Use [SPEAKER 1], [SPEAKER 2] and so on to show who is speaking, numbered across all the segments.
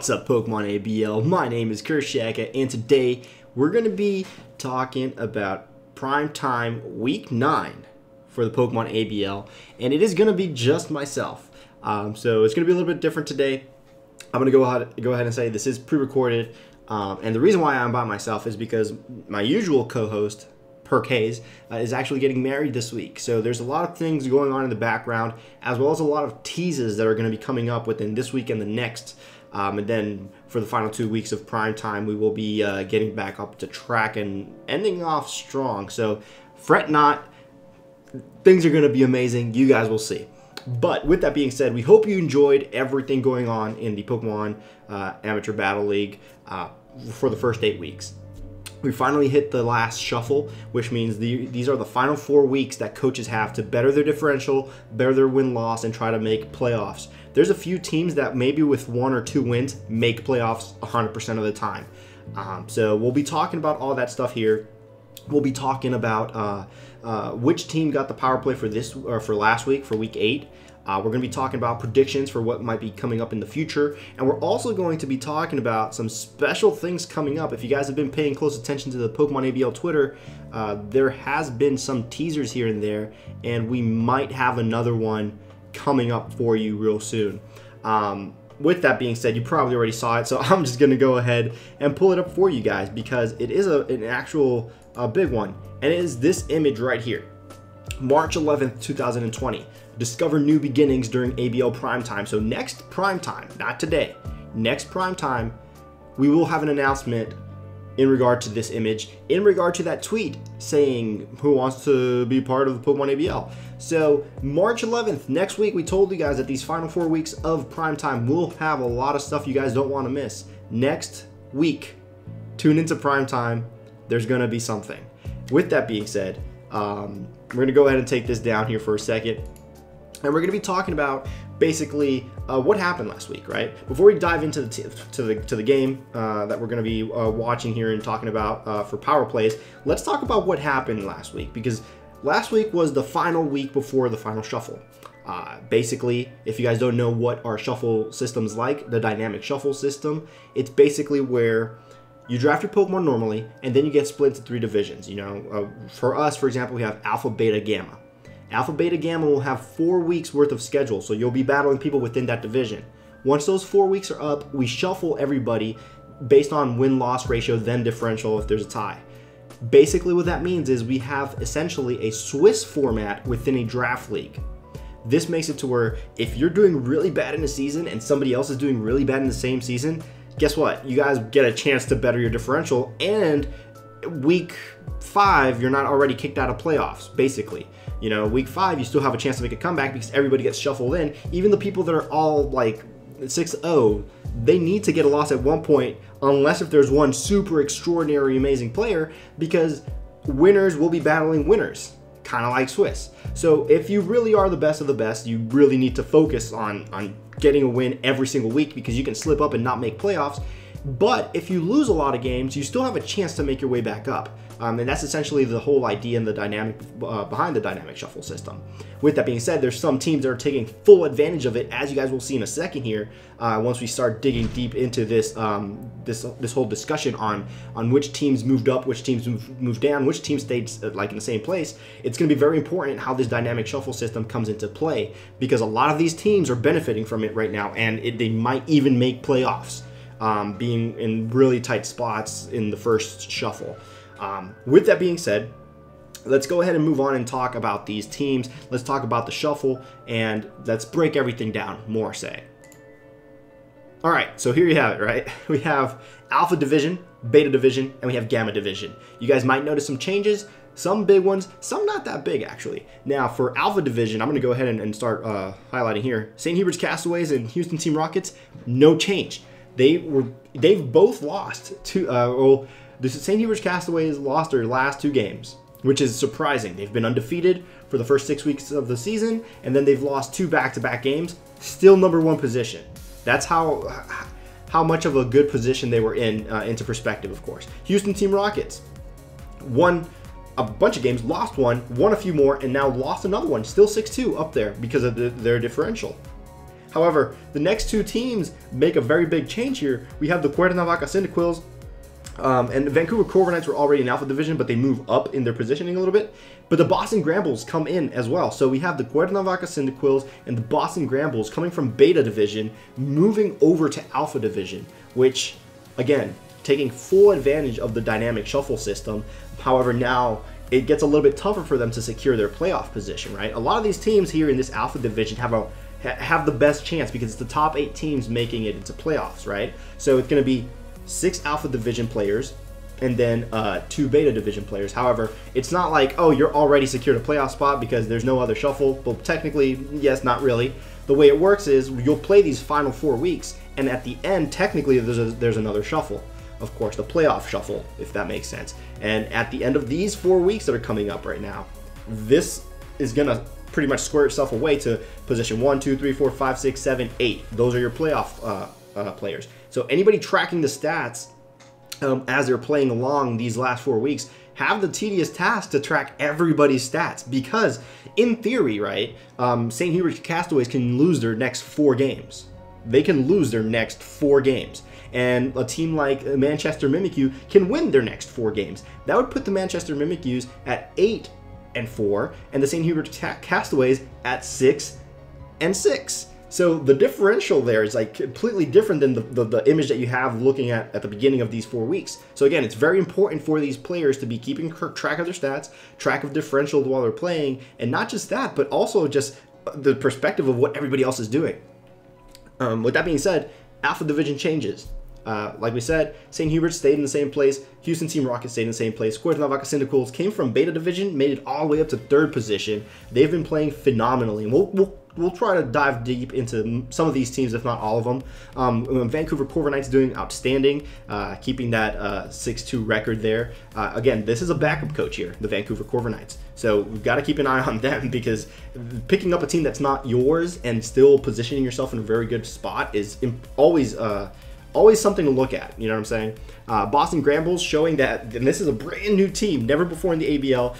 [SPEAKER 1] What's up, PokemonABL? My name is CurseShaka, and today we're going to be talking about Primetime Week 9 for the PokemonABL, and it is going to be just myself. So it's going to be a little bit different today. I'm going to go ahead and say this is pre-recorded, and the reason why I'm by myself is because my usual co-host, Hayes, is actually getting married this week. So there's a lot of things going on in the background, as well as a lot of teases that are going to be coming up within this week and the next. And then for the final 2 weeks of prime time, we will be getting back up to track and ending off strong. So fret not, things are going to be amazing. You guys will see. But with that being said, we hope you enjoyed everything going on in the Pokemon Amateur Battle League for the first 8 weeks. We finally hit the last shuffle, which means these are the final 4 weeks that coaches have to better their differential, better their win-loss, and try to make playoffs. There's a few teams that maybe with 1 or 2 wins make playoffs 100% of the time. So we'll be talking about all that stuff here. We'll be talking about which team got the power play for for last week, for week 8. We're going to be talking about predictions for what might be coming up in the future, and we're also going to be talking about some special things coming up. If you guys have been paying close attention to the PokemonABL Twitter, there has been some teasers here and there, and we might have another one coming up for you real soon. With that being said, you probably already saw it, so I'm just going to go ahead and pull it up for you guys because it is an actual big one, and it is this image right here. March 11th, 2020. Discover new beginnings during ABL Primetime. So next Primetime, not today, next Primetime, we will have an announcement in regard to this image, in regard to that tweet saying who wants to be part of the PokemonABL. So March 11th, next week, we told you guys that these final 4 weeks of Primetime will have a lot of stuff you guys don't want to miss. Next week, tune into Primetime. There's going to be something. With that being said, we're going to go ahead and take this down here for a second. And we're going to be talking about basically what happened last week, right? Before we dive into the game that we're going to be watching here and talking about for power plays, let's talk about what happened last week, because last week was the final week before the final shuffle. Basically, if you guys don't know what our shuffle system's like, the dynamic shuffle system, it's basically where you draft your Pokemon normally, and then you get split into 3 divisions. You know, for us, for example, we have Alpha, Beta, Gamma. Alpha, Beta, Gamma will have 4 weeks worth of schedule, so you'll be battling people within that division. Once those 4 weeks are up, we shuffle everybody based on win-loss ratio, then differential if there's a tie. Basically what that means is we have essentially a Swiss format within a draft league. This makes it to where if you're doing really bad in a season and somebody else is doing really bad in the same season, guess what? You guys get a chance to better your differential, and week 5, you're not already kicked out of playoffs, basically. You know, week 5, you still have a chance to make a comeback because everybody gets shuffled in. Even the people that are all like 6-0, they need to get a loss at one point, unless if there's one super extraordinary, amazing player, because winners will be battling winners, kind of like Swiss. So if you really are the best of the best, you really need to focus on getting a win every single week, because you can slip up and not make playoffs. But if you lose a lot of games, you still have a chance to make your way back up. And that's essentially the whole idea and the dynamic behind the dynamic shuffle system. With that being said, there's some teams that are taking full advantage of it, as you guys will see in a second here, once we start digging deep into this this whole discussion on which teams moved up, which teams moved down, which teams stayed like in the same place. It's going to be very important how this dynamic shuffle system comes into play, because a lot of these teams are benefiting from it right now, and they might even make playoffs, being in really tight spots in the first shuffle. With that being said, let's go ahead and move on and talk about these teams. Let's talk about the shuffle, and let's break everything down more, say. All right, so here you have it, right? We have Alpha Division, Beta Division, and we have Gamma Division. You guys might notice some changes, some big ones, some not that big, actually. Now, for Alpha Division, I'm going to go ahead and start highlighting here. St. Hubert's Castaways and Houston Team Rockets, no change. They've both lost to the St. Hubert's Castaways lost their last 2 games, which is surprising. They've been undefeated for the first 6 weeks of the season, and then they've lost 2 back-to-back games. Still #1 position. That's how much of a good position they were in, into perspective, of course. Houston Team Rockets won a bunch of games, lost one, won a few more, and now lost another one. Still 6-2 up there because of their differential. However, the next two teams make a very big change here. We have the Cuernavaca Cyndaquils, and the Vancouver Corviknights were already in Alpha Division, but they move up in their positioning a little bit. But the Boston Grambles come in as well. So we have the Cuernavaca Cyndaquils and the Boston Grambles coming from Beta Division, moving over to Alpha Division, which, again, taking full advantage of the dynamic shuffle system. However, now it gets a little bit tougher for them to secure their playoff position, right? A lot of these teams here in this Alpha Division have the best chance because it's the top 8 teams making it into playoffs, right? So it's going to be 6 Alpha Division players and then 2 Beta Division players. However, it's not like, oh, you're already secured a playoff spot because there's no other shuffle. Well, technically, yes, not really. The way it works is you'll play these final 4 weeks, and at the end, technically, there's another shuffle. Of course, the playoff shuffle, if that makes sense. And at the end of these 4 weeks that are coming up right now, this is going to pretty much square itself away to position 1, 2, 3, 4, 5, 6, 7, 8. Those are your playoff players. So anybody tracking the stats as they're playing along these last 4 weeks have the tedious task to track everybody's stats, because in theory, right, St. Hubert's Castaways can lose their next 4 games. They can lose their next 4 games. And a team like Manchester Mimikyu can win their next 4 games. That would put the Manchester Mimikyus at 8-4, and the St. Hubert's Castaways at 6-6. So the differential there is like completely different than the image that you have looking at the beginning of these 4 weeks. So again, it's very important for these players to be keeping track of their stats, track of differential while they're playing, and not just that, but also just the perspective of what everybody else is doing. With that being said, Alpha Division changes. Like we said, St. Hubert stayed in the same place. Houston Team Rocket stayed in the same place. Cuernavaca Cyndaquils came from Beta Division, made it all the way up to 3rd position. They've been playing phenomenally. And we'll try to dive deep into some of these teams, if not all of them. Vancouver Corviknights doing outstanding, keeping that 6-2 record there. Again, this is a backup coach here, the Vancouver Corviknights. So we've got to keep an eye on them, because picking up a team that's not yours and still positioning yourself in a very good spot is always something to look at, you know what I'm saying? Boston Grambles showing that, and this is a brand new team, never before in the ABL.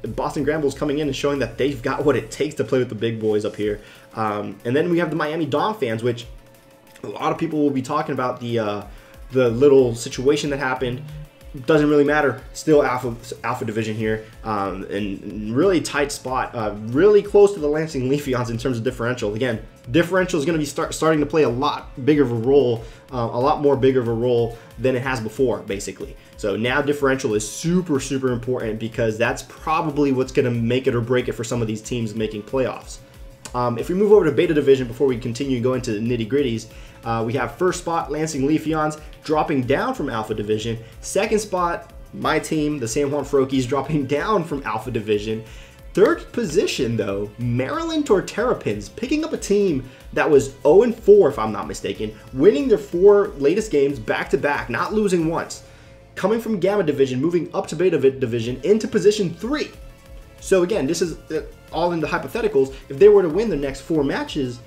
[SPEAKER 1] Boston Grambles coming in and showing that they've got what it takes to play with the big boys up here. And then we have the Miami Dom fans, which a lot of people will be talking about the little situation that happened. Doesn't really matter. Still Alpha Division here, and really tight spot, really close to the Lansing Leafeons in terms of differential. Again, differential is going to be starting to play a lot bigger of a role, a lot more bigger of a role than it has before, basically. So now differential is super, super important, because that's probably what's going to make it or break it for some of these teams making playoffs. If we move over to Beta Division before we continue going to the nitty-gritties, we have 1st spot, Lansing Leafeons, dropping down from Alpha Division. 2nd spot, my team, the San Juan Frokies, dropping down from Alpha Division. 3rd position, though, Maryland Torterrapins, picking up a team that was 0-4, if I'm not mistaken, winning their 4 latest games back-to-back, not losing once. Coming from Gamma Division, moving up to Beta Division into position 3. So again, this is all in the hypotheticals. If they were to win the next 4 matches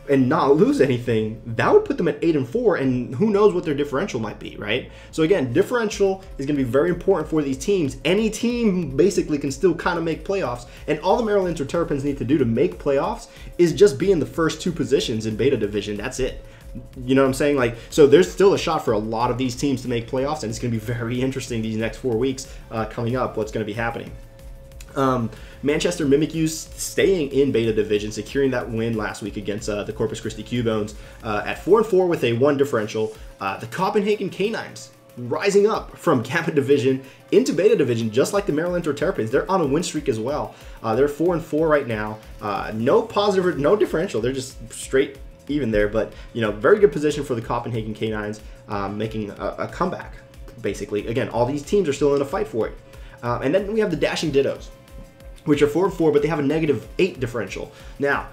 [SPEAKER 1] and not lose anything, that would put them at 8-4, and who knows what their differential might be, right? So again, differential is going to be very important for these teams. Any team basically can still kind of make playoffs, and all the Maryland Terrapins need to do to make playoffs is just be in the first 2 positions in Beta Division. That's it. You know what I'm saying? Like, so there's still a shot for a lot of these teams to make playoffs, and it's going to be very interesting these next 4 weeks coming up, what's going to be happening. Manchester Mimikyus staying in Beta Division, securing that win last week against the Corpus Christi Cubones at 4-4 with a 1 differential. The Copenhagen Canines rising up from Gamma Division into Beta Division, just like the Maryland Terrapins. They're on a win streak as well. They're 4-4 right now. No positive, no differential. They're just straight even there, but you know, very good position for the Copenhagen Canines, making a comeback. Basically, again, all these teams are still in a fight for it. And then we have the Dashing Dittos, which are 4-4, but they have a -8 differential. Now,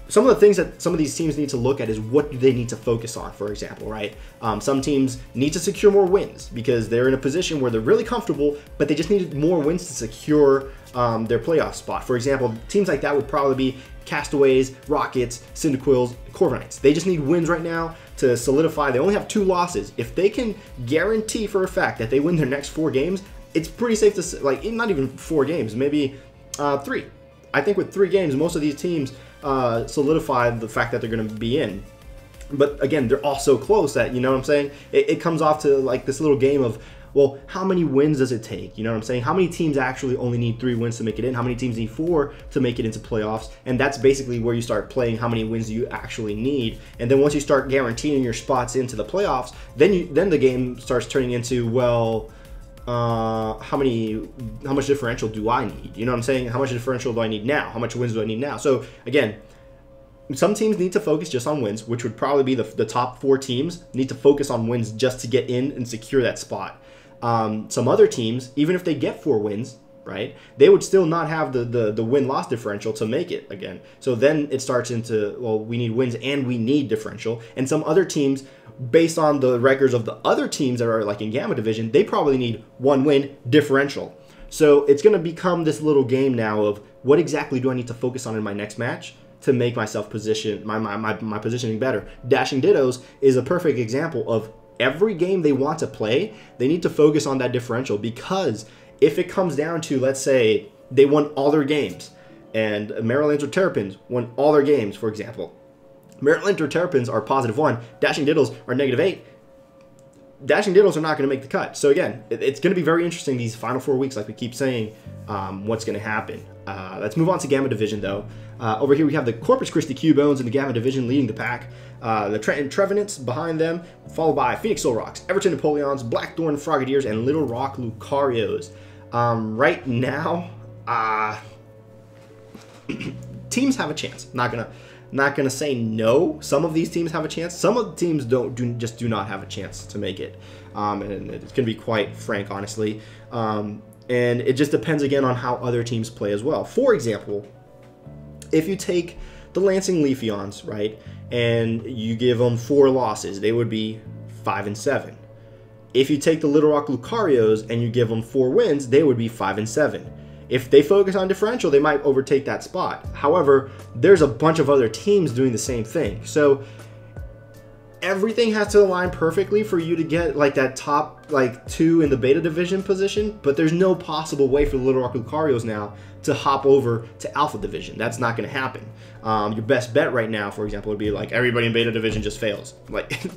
[SPEAKER 1] some of the things that some of these teams need to look at is what do they need to focus on, for example, right? Some teams need to secure more wins because they're in a position where they're really comfortable, but they just need more wins to secure their playoff spot. For example, teams like that would probably be Castaways, Rockets, Cyndaquils, Corviknights. They just need wins right now to solidify. They only have 2 losses. If they can guarantee for a fact that they win their next 4 games, it's pretty safe to say, like, not even 4 games, maybe 3. I think with 3 games, most of these teams solidify the fact that they're going to be in. But again, they're all so close that, you know what I'm saying? It comes off to like this little game of, well, how many wins does it take? You know what I'm saying? How many teams actually only need 3 wins to make it in? How many teams need 4 to make it into playoffs? And that's basically where you start playing how many wins do you actually need. And then once you start guaranteeing your spots into the playoffs, then the game starts turning into, well, how much differential do I need? You know what I'm saying? How much differential do I need now? How much wins do I need now? So again, some teams need to focus just on wins, which would probably be the top 4 teams need to focus on wins just to get in and secure that spot. Some other teams, even if they get 4 wins, right, they would still not have the win-loss differential to make it again. So then it starts into, well, we need wins and we need differential. And some other teams, based on the records of the other teams that are like in Gamma Division, they probably need 1 win differential. So it's going to become this little game now of what exactly do I need to focus on in my next match to make myself position, my positioning better. Dashing Dittos is a perfect example of every game they want to play, they need to focus on that differential, because if it comes down to, let's say, they won all their games, and Maryland or Terrapins won all their games, for example. Maryland or Terrapins are +1, Dashing Diddles are -8. Dashing Diddles are not going to make the cut. So again, it's going to be very interesting these final 4 weeks, like we keep saying, what's going to happen. Let's move on to Gamma Division, though. Over here we have the Corpus Christi Cubones in the Gamma Division leading the pack. The Trenton Trevenants behind them, followed by Phoenix Solrocks, Everton Napoleons, Blackthorn Frogadiers, and Little Rock Lucarios. Right now, teams have a chance. Not gonna say no. Some of these teams have a chance. Some of the teams just do not have a chance to make it. And it's gonna be quite frank, honestly. And it just depends again on how other teams play as well. For example, if you take the Lansing Leafeons, right, and you give them 4 losses, they would be 5-7. If you take the Little Rock Lucarios and you give them 4 wins, they would be 5-7. If they focus on differential, they might overtake that spot. However, there's a bunch of other teams doing the same thing. So everything has to align perfectly for you to get like that top 2 in the beta division position, but there's no possible way for the Little Rock Lucarios now to hop over to alpha division. That's not going to happen. Your best bet right now, for example, would be like everybody in beta division just fails,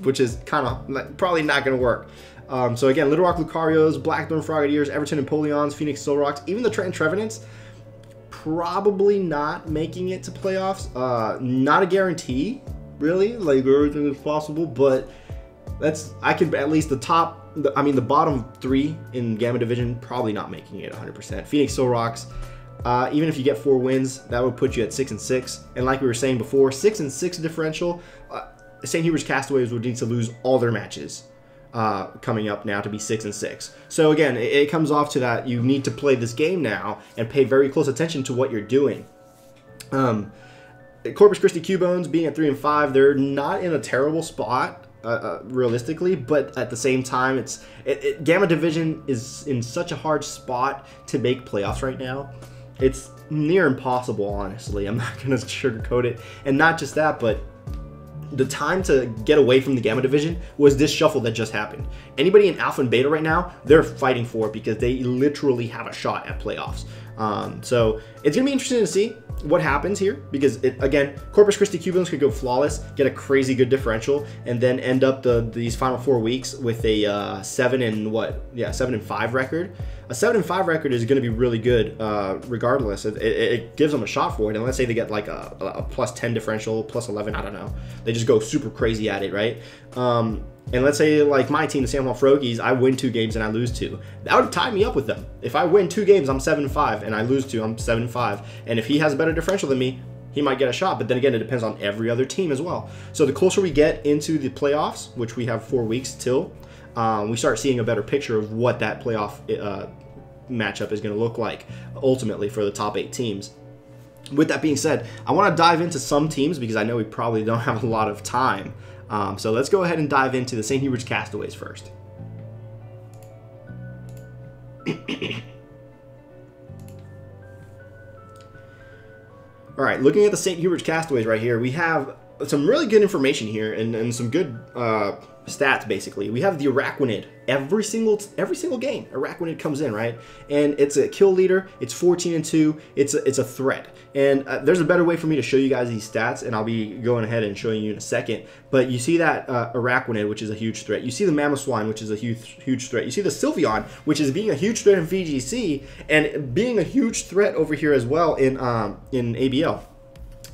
[SPEAKER 1] which is kind of probably not going to work. So again, Little Rock Lucarios, Blackthorn Frogadiers, Everton Napoleons, Phoenix Solrocks, even the Trenton Trevenants, probably not making it to playoffs. Not a guarantee, really. Like, everything is possible, but I can at least the bottom 3 in Gamma Division probably not making it 100%. Phoenix Solrocks, even if you get 4 wins, that would put you at 6-6. And like we were saying before, 6-6 differential. St. Hubert's Castaways would need to lose all their matches coming up now to be 6-6. So again, it comes off to that you need to play this game now and pay very close attention to what you're doing. Corpus Christi Cubones being at 3-5, they're not in a terrible spot realistically, but at the same time, Gamma Division is in such a hard spot to make playoffs right now. It's near impossible, honestly. I'm not going to sugarcoat it. And not just that, but the time to get away from the Gamma Division was this shuffle that just happened. Anybody in Alpha and Beta right now, they're fighting for it because they literally have a shot at playoffs. So it's going to be interesting to see what happens here, because again, Corpus Christi Cubones could go flawless, get a crazy good differential, and then end up these final 4 weeks with a 7-5 record. A 7-5 record is going to be really good, regardless. It gives them a shot for it. And let's say they get like a +10 differential, +11, I don't know. They just go super crazy at it, right? And let's say like my team, the San Juan Frokies, I win 2 games and I lose 2. That would tie me up with them. If I win 2 games, I'm 7-5, and I lose 2, I'm 7-5. And if he has a better differential than me, he might get a shot. But then again, it depends on every other team as well. So the closer we get into the playoffs, which we have 4 weeks till, we start seeing a better picture of what that playoff matchup is going to look like ultimately for the top 8 teams. With that being said, I want to dive into some teams because I know we probably don't have a lot of time. So let's go ahead and dive into the St. Hubert's Castaways first. All right, looking at the St. Hubert's Castaways right here, we have some really good information here and some good stats. Basically, we have the Araquanid. Every single game, Araquanid comes in, right? And it's a kill leader. It's 14-2. It's a threat. And there's a better way for me to show you guys these stats, and I'll be going ahead and showing you in a second. But you see that Araquanid, which is a huge threat. You see the Mamoswine, which is a huge threat. You see the Sylveon, which is being a huge threat in VGC and being a huge threat over here as well in ABL.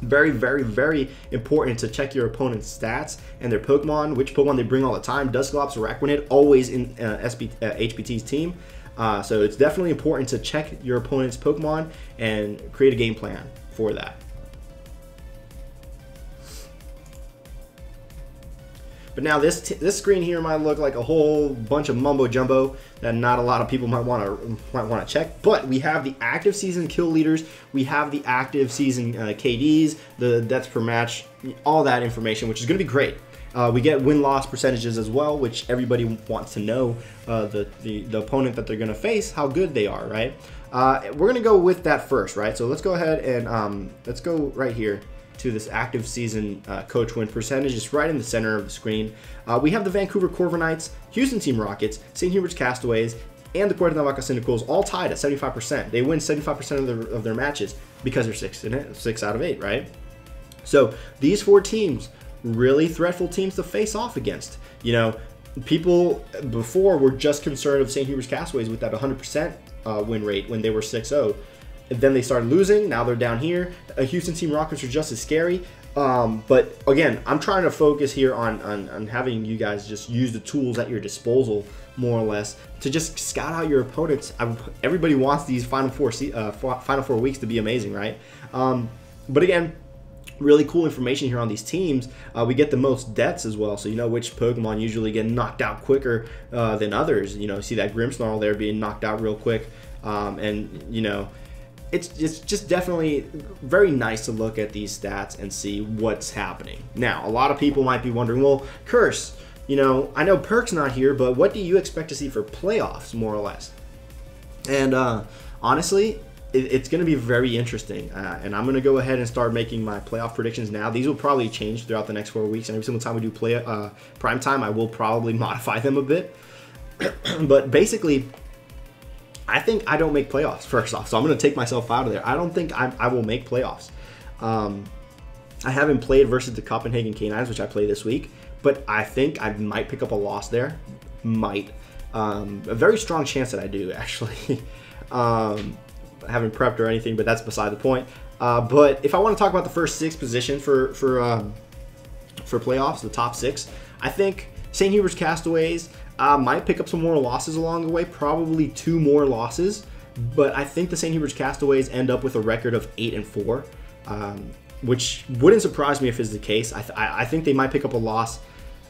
[SPEAKER 1] Very, very, very important to check your opponent's stats and their Pokemon, which Pokemon they bring all the time. Dusclops, Araquanid, always in HPT's team. So it's definitely important to check your opponent's Pokemon and create a game plan for that. But now this screen here might look like a whole bunch of mumbo jumbo that not a lot of people might want to check. But we have the active season kill leaders, we have the active season KDs, the deaths per match, all that information, which is going to be great. We get win-loss percentages as well, which everybody wants to know the opponent that they're going to face, how good they are, right? We're going to go with that first, right? So let's go ahead and let's go right here to this active season coach win percentage. It's right in the center of the screen. We have the Vancouver Corviknights, Houston Team Rockets, St. Hubert's Castaways, and the Cuernavaca Cyndaquils all tied at 75%. They win 75% of their matches because they're 6 out of 8, right? So these 4 teams, really threatful teams to face off against. You know, people before were just concerned of St. Hubert's Castaways with that 100% win rate when they were 6-0. And then they started losing. Now they're down here. Houston Team Rockets are just as scary. But again, I'm trying to focus here on having you guys just use the tools at your disposal, more or less, to just scout out your opponents. Everybody wants these Final Four weeks to be amazing, right? But again, really cool information here on these teams. We get the most deaths as well, so you know which Pokemon usually get knocked out quicker than others. You know, see that Grimmsnarl there being knocked out real quick, and you know, it's just definitely very nice to look at these stats and see what's happening. Now, a lot of people might be wondering, well, Curse, you know, I know Perk's not here, but what do you expect to see for playoffs, more or less? And honestly, it's going to be very interesting, and I'm going to go ahead and start making my playoff predictions now. These will probably change throughout the next 4 weeks, and every single time we do prime time, I will probably modify them a bit. But basically, I think I don't make playoffs, first off, so I'm going to take myself out of there. I don't think I will make playoffs. I haven't played versus the Copenhagen Canines, which I play this week, but I think I might pick up a loss there. Might. A very strong chance that I do, actually. I haven't prepped or anything, but that's beside the point. But if I want to talk about the first 6 positions for playoffs, the top 6, I think St. Hubert's Castaways might pick up some more losses along the way, probably 2 more losses, but I think the St. Hubert's Castaways end up with a record of 8-4, which wouldn't surprise me if it's the case. I think they might pick up a loss.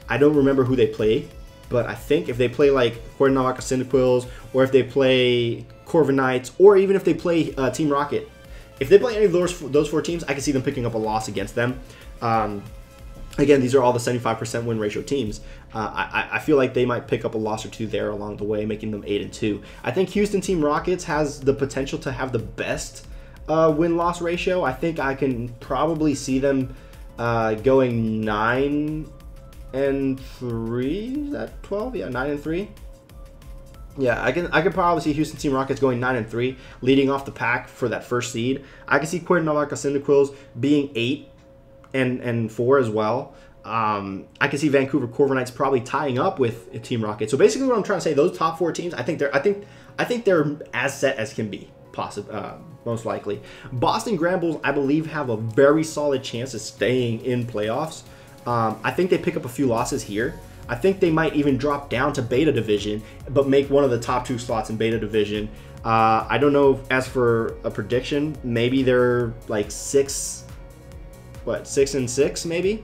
[SPEAKER 1] I don't remember who they play, but I think if they play like Cuernavaca Cyndaquils, or if they play Corviknights, or even if they play Team Rocket, if they play any of those 4 teams, I can see them picking up a loss against them. Again, these are all the 75% win ratio teams. I feel like they might pick up a loss or 2 there along the way, making them 8-2. I think Houston Team Rockets has the potential to have the best win-loss ratio. I think I can probably see them going 9-3. Is that 12? Yeah, 9-3. Yeah, I can probably see Houston Team Rockets going 9-3, leading off the pack for that first seed. I can see Cuernavaca Cyndaquils being 8-4 as well. I can see Vancouver Corviknights probably tying up with Team Rocket. So basically, what I'm trying to say, those top 4 teams, I think they're as set as can be, most likely. Boston Grambles, I believe, have a very solid chance of staying in playoffs. I think they pick up a few losses here. I think they might even drop down to Beta Division, but make one of the top 2 slots in Beta Division. I don't know, as for a prediction, maybe they're like 6-6 maybe,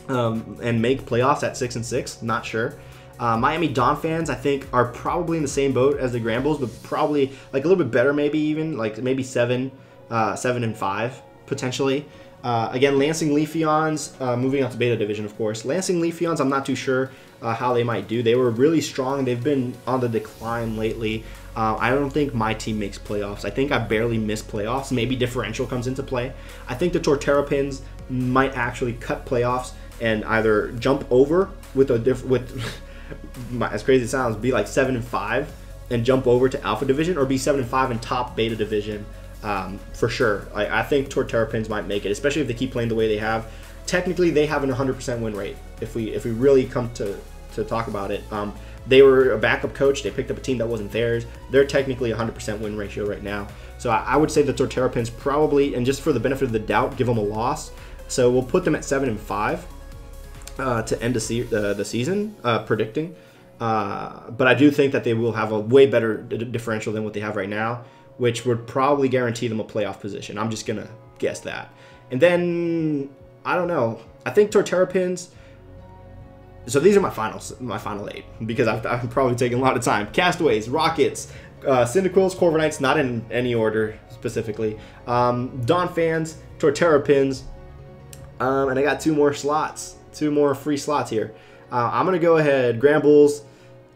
[SPEAKER 1] and make playoffs at 6-6. Not sure. Miami Dolphins, I think, are probably in the same boat as the Grambles, but probably like a little bit better, maybe even like maybe 7-5 potentially. Again, Lansing Leafeons, moving on to Beta Division, of course. Lansing Leafeons, I'm not too sure how they might do. They were really strong. They've been on the decline lately. I don't think my team makes playoffs. I think I barely miss playoffs. Maybe differential comes into play. I think the Torterrapins might actually cut playoffs and either jump over with as crazy as it sounds, be like 7-5 and jump over to Alpha Division, or be 7-5 and top Beta Division for sure. I think Torterrapins might make it, especially if they keep playing the way they have. Technically, they have an 100% win rate. If we really come to talk about it, they were a backup coach. They picked up a team that wasn't theirs. They're technically 100% win ratio right now. So I would say the Torterrapins probably, and just for the benefit of the doubt, give them a loss. So we'll put them at 7-5 to end the season, predicting. But I do think that they will have a way better differential than what they have right now, which would probably guarantee them a playoff position. I'm just gonna guess that. And then I don't know. I think Torterrapins. So these are my final 8, because I've probably taken a lot of time. Castaways, Rockets, Cyndaquils, Corviknights, not in any order specifically. Donphans, Torterrapins, and I got 2 more slots, 2 more free slots here. I'm gonna go ahead, Grambles,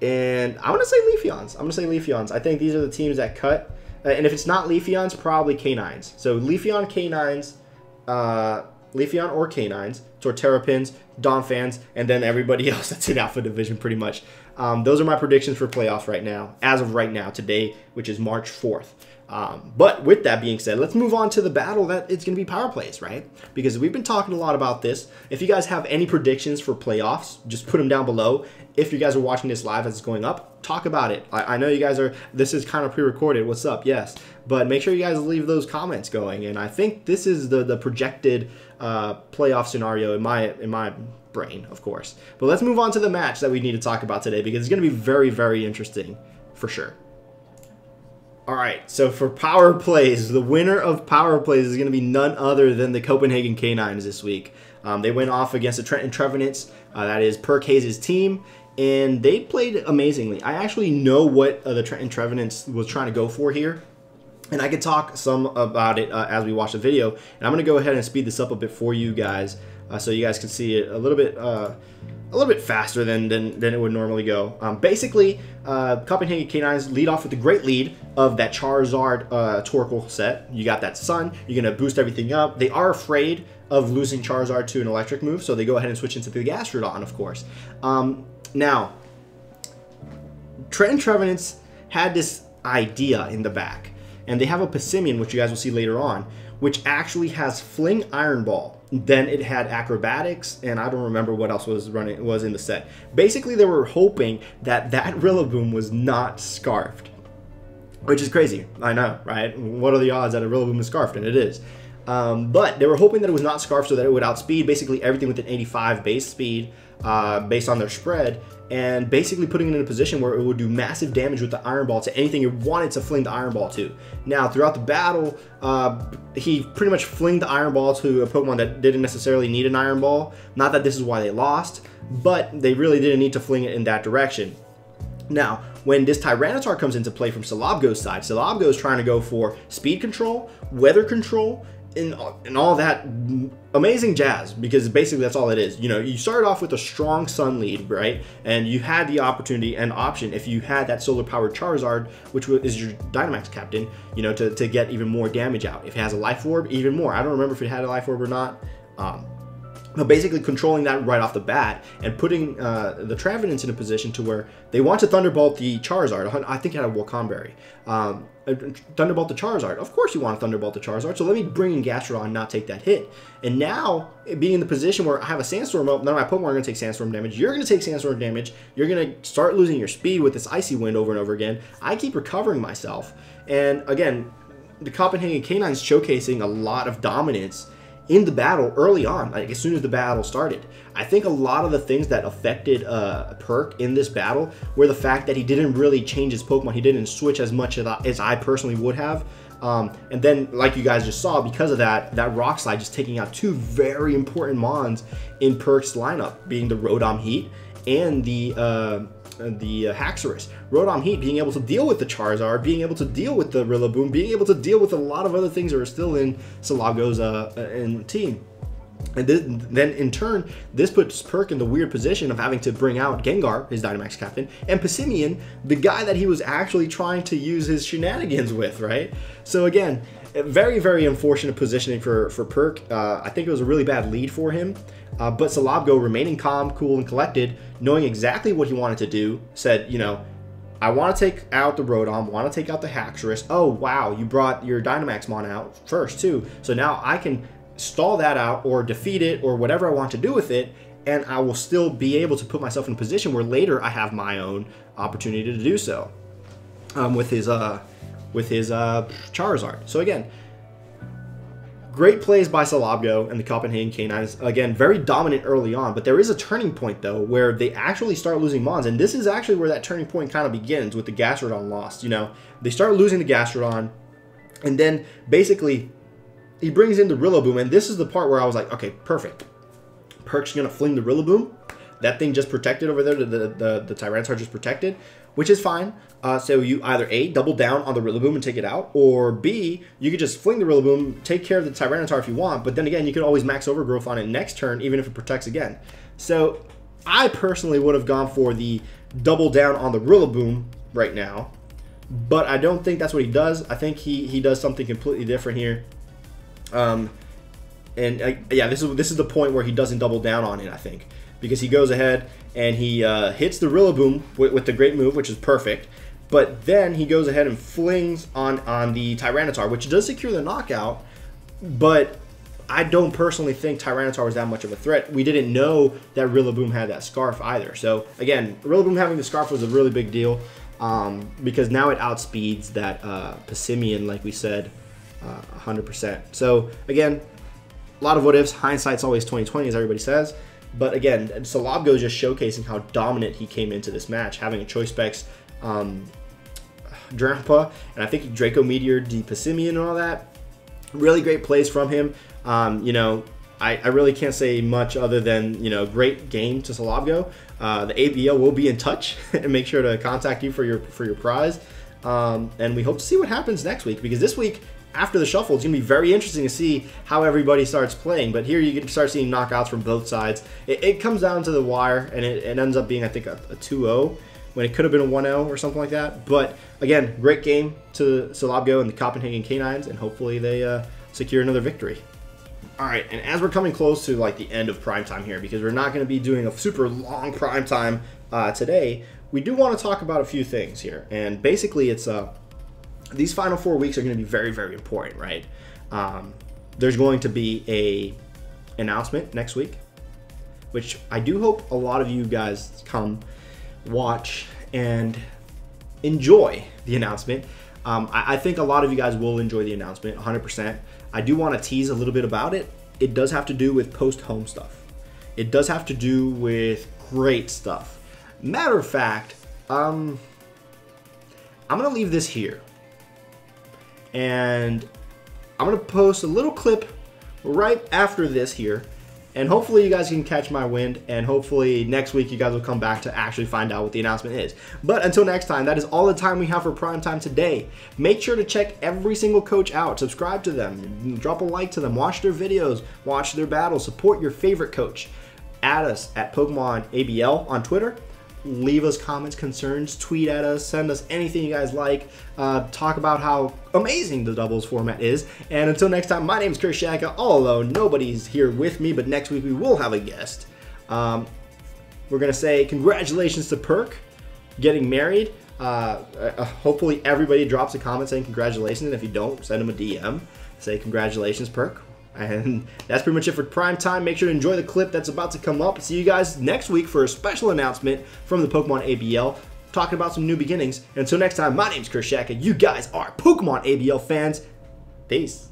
[SPEAKER 1] and I'm gonna say Leafeons. I think these are the teams that cut. And if it's not Leafeons, probably Canines. So Leafeon, Canines, Leafeon or Canines, Torterrapins, Donphans, and then everybody else that's in Alpha Division pretty much. Those are my predictions for playoffs right now, as of right now, today, which is March 4th. But with that being said, let's move on to the battle that it's going to be power plays, right? Because we've been talking a lot about this. If you guys have any predictions for playoffs, just put them down below. If you guys are watching this live as it's going up, talk about it. I know you guys are, this is kind of pre-recorded. What's up? Yes. But make sure you guys leave those comments going. And I think this is the projected playoff scenario in my brain, of course. But let's move on to the match that we need to talk about today, because it's going to be very, very interesting for sure. All right, so for power plays, the winner of power plays is going to be none other than the Copenhagen Canines this week. They went off against the Trenton Trevenants, that is Perk Hayes' team, and they played amazingly. I actually know what the Trenton Trevenants was trying to go for here, and I could talk some about it as we watch the video. And I'm going to go ahead and speed this up a bit for you guys, so you guys can see it a little bit faster than it would normally go. Basically, Copenhagen Canines lead off with the great lead of that Charizard Torkoal set. You got that Sun. You're going to boost everything up. They are afraid of losing Charizard to an electric move, so they go ahead and switch into the Gastrodon, of course. Now, Trenton Trevenants had this idea in the back, and they have a Passimian, which you guys will see later on, which actually has Fling Iron Ball. Then it had Acrobatics, and I don't remember what else was in the set. Basically, they were hoping that Rillaboom was not Scarfed, which is crazy. I know, right? What are the odds that a Rillaboom is Scarfed? And it is. But they were hoping that it was not Scarfed so that it would outspeed basically everything with an 85 base speed based on their spread, and basically putting it in a position where it would do massive damage with the Iron Ball to anything it wanted to fling the Iron Ball to. Now, throughout the battle, he pretty much flinged the Iron Ball to a Pokemon that didn't necessarily need an Iron Ball. Not that this is why they lost, but they really didn't need to fling it in that direction. Now, when this Tyranitar comes into play from Solobgo's side, Solobgo's trying to go for speed control, weather control, and all that amazing jazz, because basically that's all it is. You know, you started off with a strong Sun lead, right? And you had the opportunity and option, if you had that solar powered Charizard, which is your Dynamax captain, you know, to get even more damage out. If it has a Life Orb, even more. I don't remember if it had a Life Orb or not. But basically controlling that right off the bat and putting the Trevenants in a position to where they want to Thunderbolt the Charizard. I think it had a Wakanberry. Thunderbolt the Charizard. Of course you want to Thunderbolt the Charizard, so let me bring in Gastrodon and not take that hit. And now, being in the position where I have a Sandstorm up, none of my Pokemon are going to take Sandstorm damage. You're going to take Sandstorm damage. You're going to start losing your speed with this Icy Wind over and over again. I keep recovering myself. And again, the Copenhagen Canines showcasing a lot of dominance in the battle early on, like as soon as the battle started. I think a lot of the things that affected Perk in this battle were the fact that he didn't really change his Pokemon. He didn't switch as much as I personally would have. And then, like you guys just saw, because of that Rock Slide just taking out 2 very important Mons in Perk's lineup, being the Rotom Heat and the Haxorus. Rotom Heat being able to deal with the Charizard, being able to deal with the Rillaboom, being able to deal with a lot of other things that are still in Solobgo's team. And then in turn, this puts Perk in the weird position of having to bring out Gengar, his Dynamax captain, and Passimian, the guy that he was actually trying to use his shenanigans with, right? So again, very, very unfortunate positioning for Perk. I think it was a really bad lead for him. But Salabgo, remaining calm, cool, and collected, knowing exactly what he wanted to do, said, you know, I want to take out the Rotom, want to take out the Haxorus. Oh, wow, you brought your Dynamaxmon out first, too. So now I can stall that out or defeat it or whatever I want to do with it, and I will still be able to put myself in a position where later I have my own opportunity to do so with his Charizard. So again, great plays by Salabgo and the Copenhagen Canines. Again, very dominant early on, but there is a turning point, though, where they actually start losing Mons, and this is actually where that turning point kind of begins with the Gastrodon loss. You know, they start losing the Gastrodon, and then basically he brings in the Rillaboom, and this is the part where I was like, okay, perfect. Perk's going to fling the Rillaboom. That thing just protected over there, the Tyranitar just protected, which is fine. So you either A, double down on the Rillaboom and take it out, or B, you could just fling the Rillaboom, take care of the Tyranitar if you want, but then again, you could always max Overgrowth on it next turn, even if it protects again. So I personally would have gone for the double down on the Rillaboom right now, but I don't think that's what he does. I think he does something completely different here. Yeah, this is the point where he doesn't double down on it, I think, because he goes ahead and he hits the Rillaboom with the great move, which is perfect, but then he goes ahead and flings on the Tyranitar, which does secure the knockout, but I don't personally think Tyranitar was that much of a threat. We didn't know that Rillaboom had that Scarf either. So again, Rillaboom having the Scarf was a really big deal because now it outspeeds that Passimian, like we said, 100%. So again, a lot of what ifs. Hindsight's always 20/20, as everybody says. But again, Salabgo is just showcasing how dominant he came into this match, having a Choice Specs Drampa, and I think he Draco Meteored the Passimian and all that. Really great plays from him. You know, I really can't say much other than, you know, great game to Salabgo. The ABL will be in touch and make sure to contact you for your prize. And we hope to see what happens next week, because this week, after the shuffle, it's going to be very interesting to see how everybody starts playing. But here you can start seeing knockouts from both sides. It comes down to the wire, and it ends up being, I think, a 2-0 when it could have been a 1-0 or something like that. But again, great game to Salabgo and the Copenhagen Canines, and hopefully they secure another victory. All right, and as we're coming close to like the end of Primetime here, because we're not going to be doing a super long Primetime today, we do want to talk about a few things here. And basically, it's these final 4 weeks are going to be very, very important, right? There's going to be a announcement next week, which I do hope a lot of you guys come watch and enjoy the announcement. I think a lot of you guys will enjoy the announcement, 100%. I do want to tease a little bit about it. It does have to do with post-home stuff. It does have to do with great stuff. Matter of fact, I'm going to leave this here. And I'm going to post a little clip right after this here. And hopefully you guys can catch my wind. And hopefully next week you guys will come back to actually find out what the announcement is. But until next time, that is all the time we have for Primetime today. Make sure to check every single coach out. Subscribe to them. Drop a like to them. Watch their videos. Watch their battles. Support your favorite coach. Add us at PokemonABL on Twitter. Leave us comments, concerns, tweet at us, send us anything you guys like. Talk about how amazing the doubles format is. And until next time, my name is CurseShaka, all alone. Nobody's here with me, but next week we will have a guest. We're going to say congratulations to Perk getting married. Hopefully everybody drops a comment saying congratulations, and if you don't, send them a DM. Say congratulations, Perk. And that's pretty much it for Primetime. Make sure to enjoy the clip that's about to come up. See you guys next week for a special announcement from the PokemonABL, talking about some new beginnings. And until next time, my name's CurseShaka. You guys are PokemonABL fans. Peace.